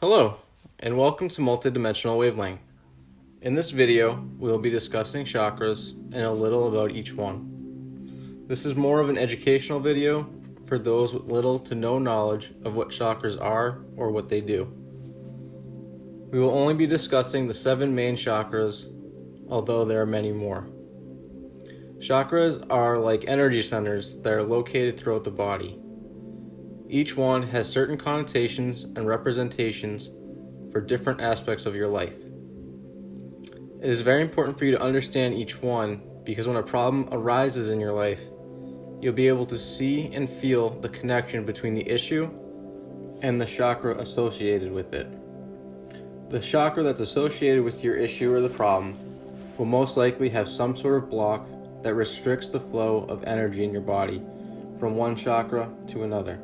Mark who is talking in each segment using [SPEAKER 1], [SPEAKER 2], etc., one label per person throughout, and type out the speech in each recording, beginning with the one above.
[SPEAKER 1] Hello, and welcome to Multidimensional Wavelength. In this video, we will be discussing chakras and a little about each one. This is more of an educational video for those with little to no knowledge of what chakras are or what they do. We will only be discussing the 7 main chakras, although there are many more. Chakras are like energy centers that are located throughout the body. Each one has certain connotations and representations for different aspects of your life. It is very important for you to understand each one because when a problem arises in your life, you'll be able to see and feel the connection between the issue and the chakra associated with it. The chakra that's associated with your issue or the problem will most likely have some sort of block that restricts the flow of energy in your body from one chakra to another.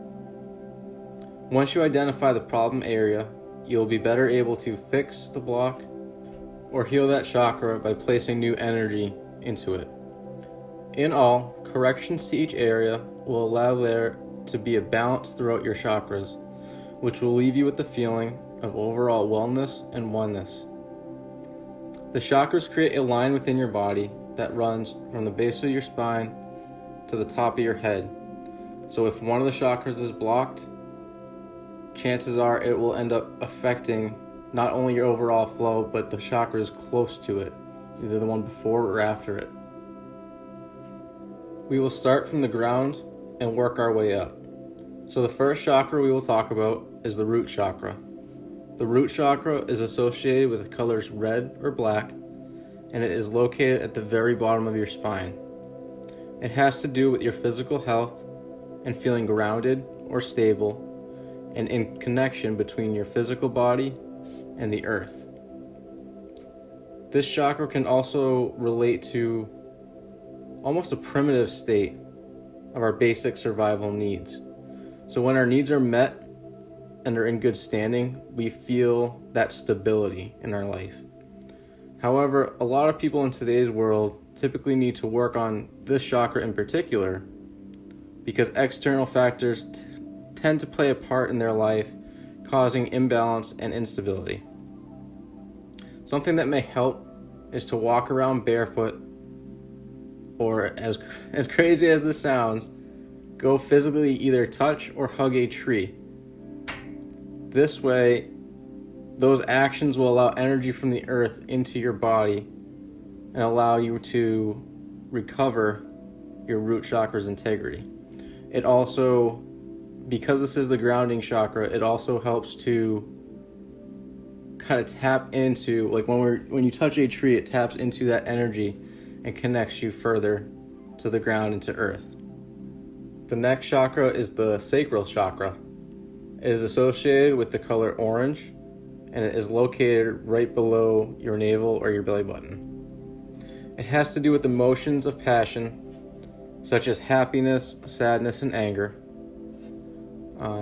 [SPEAKER 1] Once you identify the problem area, you'll be better able to fix the block or heal that chakra by placing new energy into it. In all, corrections to each area will allow there to be a balance throughout your chakras, which will leave you with the feeling of overall wellness and oneness. The chakras create a line within your body that runs from the base of your spine to the top of your head. So if one of the chakras is blocked, chances are it will end up affecting not only your overall flow, but the chakras close to it, either the one before or after it. We will start from the ground and work our way up. So the first chakra we will talk about is the root chakra. The root chakra is associated with the colors red or black, and it is located at the very bottom of your spine. It has to do with your physical health and feeling grounded or stable, and in connection between your physical body and the earth. This chakra can also relate to almost a primitive state of our basic survival needs. So when our needs are met and are in good standing, we feel that stability in our life. However, a lot of people in today's world typically need to work on this chakra in particular because external factors tend to play a part in their life, causing imbalance and instability. Something that may help is to walk around barefoot, or as crazy as this sounds, go physically either touch or hug a tree. This way, those actions will allow energy from the earth into your body and allow you to recover your root chakra's integrity. It also, because this is the grounding chakra, it also helps to kind of tap into, like when you touch a tree, it taps into that energy and connects you further to the ground and to earth. The next chakra is the sacral chakra. It is associated with the color orange, and it is located right below your navel or your belly button. It has to do with emotions of passion, such as happiness, sadness, and anger.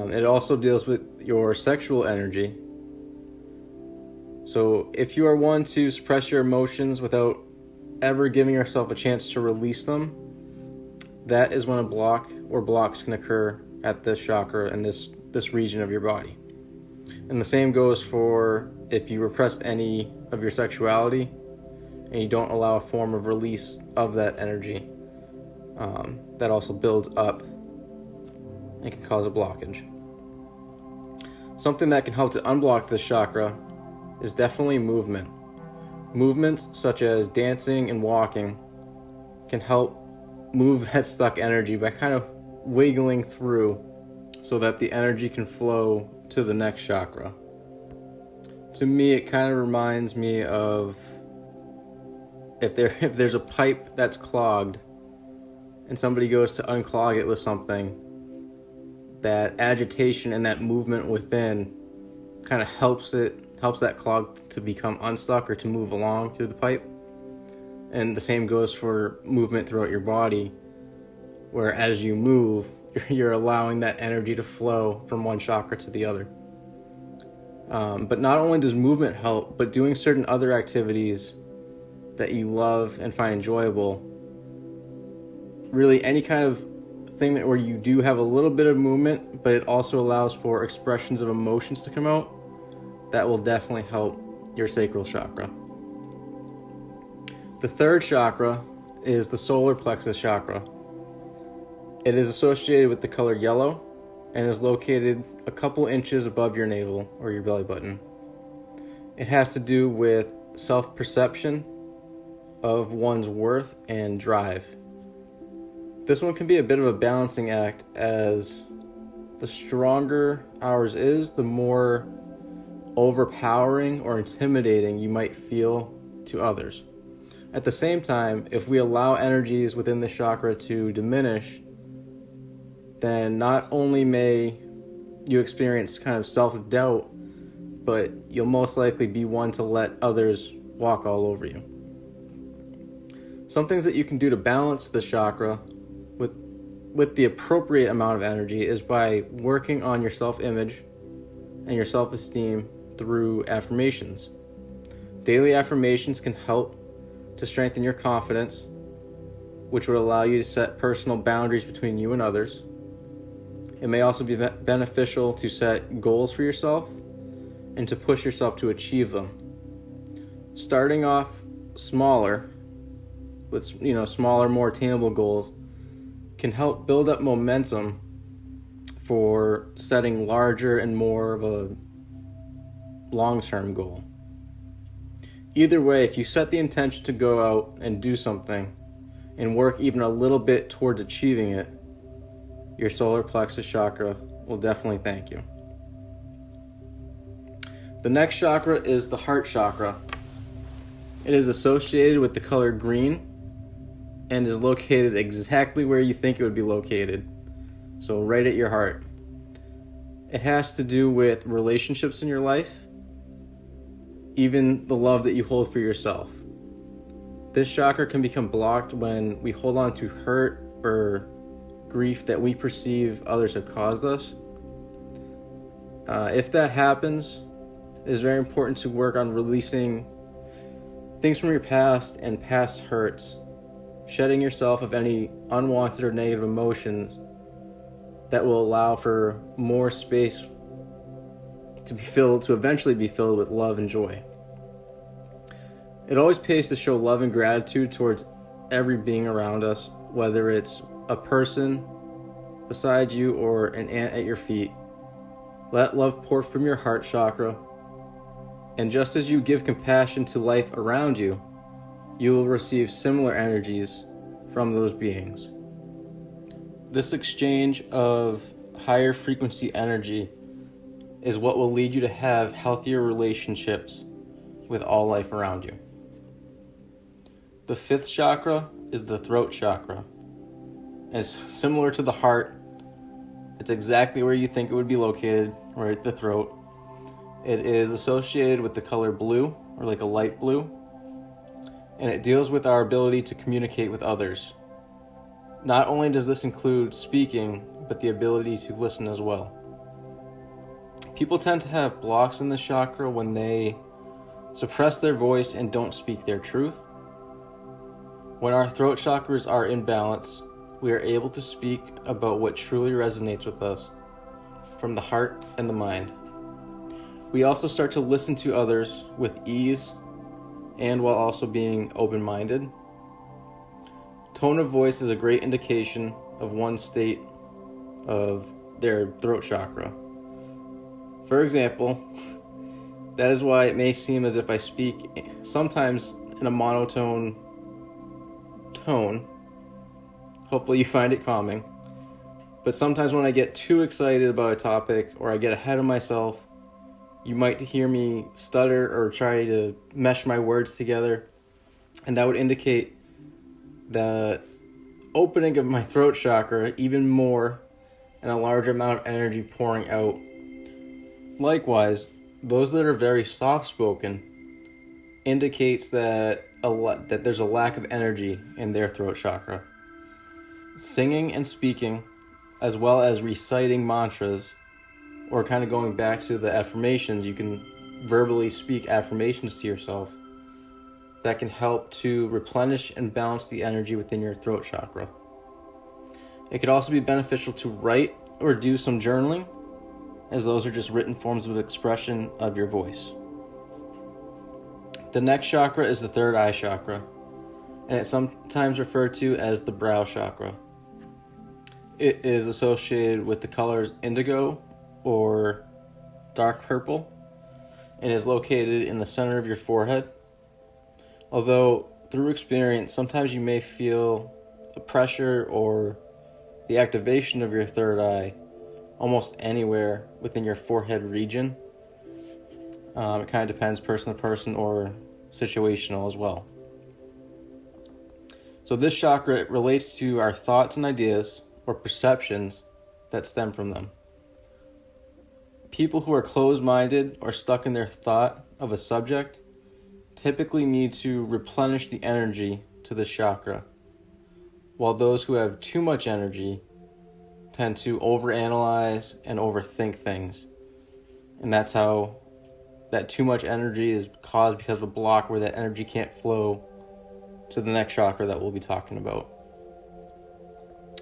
[SPEAKER 1] It also deals with your sexual energy. So if you are one to suppress your emotions without ever giving yourself a chance to release them, that is when a block or blocks can occur at this chakra and this region of your body. And the same goes for if you repress any of your sexuality and you don't allow a form of release of that energy, that also builds up and can cause a blockage. Something that can help to unblock this chakra is definitely movement. Movements such as dancing and walking can help move that stuck energy by kind of wiggling through so that the energy can flow to the next chakra. To me, it kind of reminds me of if there's a pipe that's clogged and somebody goes to unclog it with something, that agitation and that movement within kind of helps that clog to become unstuck or to move along through the pipe. And the same goes for movement throughout your body, where as you move, you're allowing that energy to flow from one chakra to the other. But not only does movement help, but doing certain other activities that you love and find enjoyable, really any kind of thing where you do have a little bit of movement, but it also allows for expressions of emotions to come out, that will definitely help your sacral chakra. The third chakra is the solar plexus chakra. It is associated with the color yellow and is located a couple inches above your navel or your belly button. It has to do with self-perception of one's worth and drive. This one can be a bit of a balancing act, as the stronger ours is, the more overpowering or intimidating you might feel to others. At the same time, if we allow energies within the chakra to diminish, then not only may you experience kind of self-doubt, but you'll most likely be one to let others walk all over you. Some things that you can do to balance the chakra with the appropriate amount of energy is by working on your self-image and your self-esteem through affirmations. Daily affirmations can help to strengthen your confidence, which would allow you to set personal boundaries between you and others. It may also be beneficial to set goals for yourself and to push yourself to achieve them. Starting off smaller, with smaller, more attainable goals, can help build up momentum for setting larger and more of a long-term goal. Either way, if you set the intention to go out and do something and work even a little bit towards achieving it, your solar plexus chakra will definitely thank you. The next chakra is the heart chakra. It is associated with the color green and is located exactly where you think it would be located. So right at your heart. It has to do with relationships in your life, even the love that you hold for yourself. This chakra can become blocked when we hold on to hurt or grief that we perceive others have caused us. If that happens, it is very important to work on releasing things from your past and past hurts, shedding yourself of any unwanted or negative emotions that will allow for more space to eventually be filled with love and joy. It always pays to show love and gratitude towards every being around us, whether it's a person beside you or an ant at your feet. Let love pour from your heart chakra, and just as you give compassion to life around you, you will receive similar energies from those beings. This exchange of higher frequency energy is what will lead you to have healthier relationships with all life around you. The fifth chakra is the throat chakra. And it's similar to the heart. It's exactly where you think it would be located, right at the throat. It is associated with the color blue, or like a light blue, and it deals with our ability to communicate with others. Not only does this include speaking, but the ability to listen as well. People tend to have blocks in this chakra when they suppress their voice and don't speak their truth. When our throat chakras are in balance, we are able to speak about what truly resonates with us from the heart and the mind. We also start to listen to others with ease and while also being open-minded. Tone of voice is a great indication of one's state of their throat chakra. For example, that is why it may seem as if I speak sometimes in a monotone tone. Hopefully you find it calming. But sometimes when I get too excited about a topic or I get ahead of myself, you might hear me stutter or try to mesh my words together, and that would indicate the opening of my throat chakra even more and a larger amount of energy pouring out. Likewise, those that are very soft-spoken indicates that there's a lack of energy in their throat chakra. Singing and speaking, as well as reciting mantras, or kind of going back to the affirmations, you can verbally speak affirmations to yourself that can help to replenish and balance the energy within your throat chakra. It could also be beneficial to write or do some journaling as those are just written forms of expression of your voice. The next chakra is the third eye chakra, and it's sometimes referred to as the brow chakra. It is associated with the colors indigo or dark purple and is located in the center of your forehead. Although through experience, sometimes you may feel a pressure or the activation of your third eye almost anywhere within your forehead region. It kind of depends person to person or situational as well. So this chakra relates to our thoughts and ideas or perceptions that stem from them. People who are closed-minded or stuck in their thought of a subject typically need to replenish the energy to this chakra, while those who have too much energy tend to overanalyze and overthink things. And that's how that too much energy is caused because of a block where that energy can't flow to the next chakra that we'll be talking about.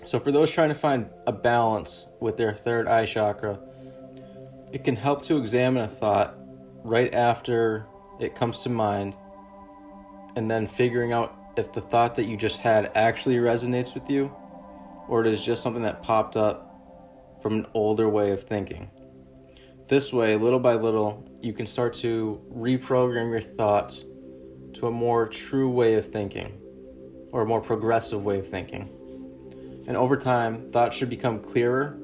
[SPEAKER 1] So for those trying to find a balance with their third eye chakra, it can help to examine a thought right after it comes to mind, and then figuring out if the thought that you just had actually resonates with you, or it is just something that popped up from an older way of thinking. This way, little by little, you can start to reprogram your thoughts to a more true way of thinking, or a more progressive way of thinking. And over time, thoughts should become clearer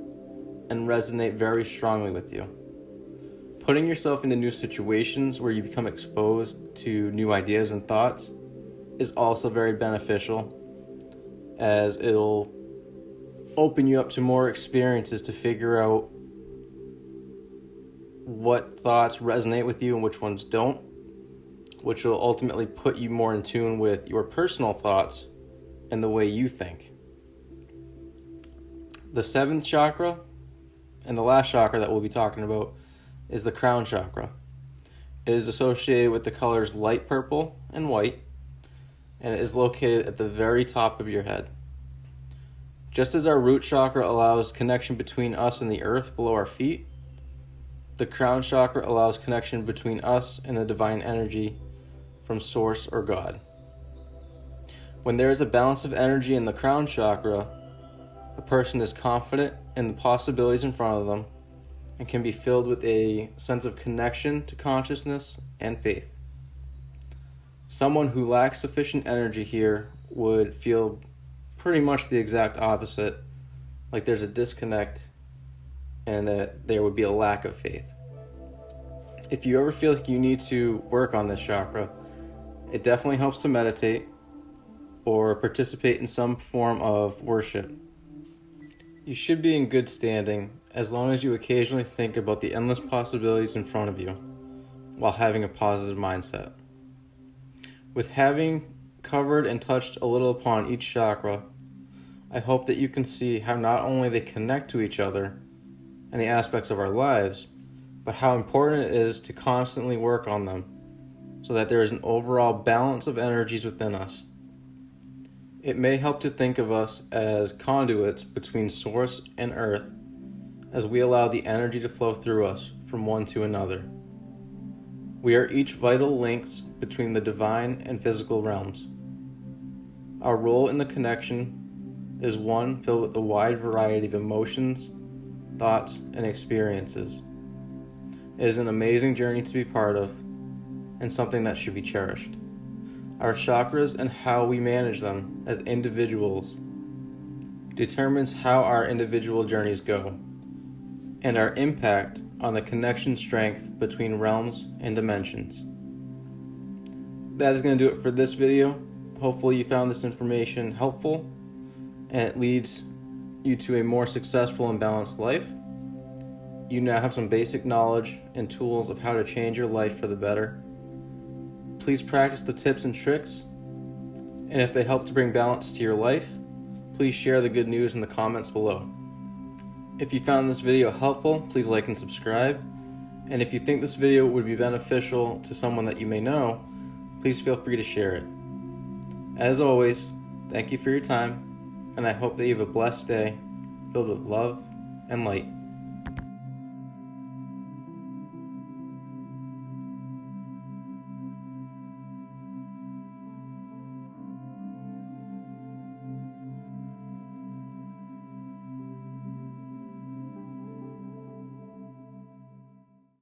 [SPEAKER 1] and resonate very strongly with you. Putting yourself into new situations where you become exposed to new ideas and thoughts is also very beneficial, as it'll open you up to more experiences to figure out what thoughts resonate with you and which ones don't, which will ultimately put you more in tune with your personal thoughts and the way you think. The seventh chakra, and the last chakra that we'll be talking about, is the crown chakra. It is associated with the colors light purple and white, and it is located at the very top of your head. Just as our root chakra allows connection between us and the earth below our feet, the crown chakra allows connection between us and the divine energy from Source or God. When there is a balance of energy in the crown chakra, a person is confident in the possibilities in front of them and can be filled with a sense of connection to consciousness and faith. Someone who lacks sufficient energy here would feel pretty much the exact opposite, like there's a disconnect and that there would be a lack of faith. If you ever feel like you need to work on this chakra, it definitely helps to meditate or participate in some form of worship. You should be in good standing as long as you occasionally think about the endless possibilities in front of you while having a positive mindset. With having covered and touched a little upon each chakra, I hope that you can see how not only they connect to each other and the aspects of our lives, but how important it is to constantly work on them so that there is an overall balance of energies within us. It may help to think of us as conduits between Source and Earth as we allow the energy to flow through us from one to another. We are each vital links between the divine and physical realms. Our role in the connection is one filled with a wide variety of emotions, thoughts, and experiences. It is an amazing journey to be part of and something that should be cherished. Our chakras and how we manage them as individuals determines how our individual journeys go and our impact on the connection strength between realms and dimensions. That is going to do it for this video. Hopefully you found this information helpful and it leads you to a more successful and balanced life. You now have some basic knowledge and tools of how to change your life for the better. Please practice the tips and tricks, and if they help to bring balance to your life, please share the good news in the comments below. If you found this video helpful, please like and subscribe, and if you think this video would be beneficial to someone that you may know, please feel free to share it. As always, thank you for your time, and I hope that you have a blessed day filled with love and light.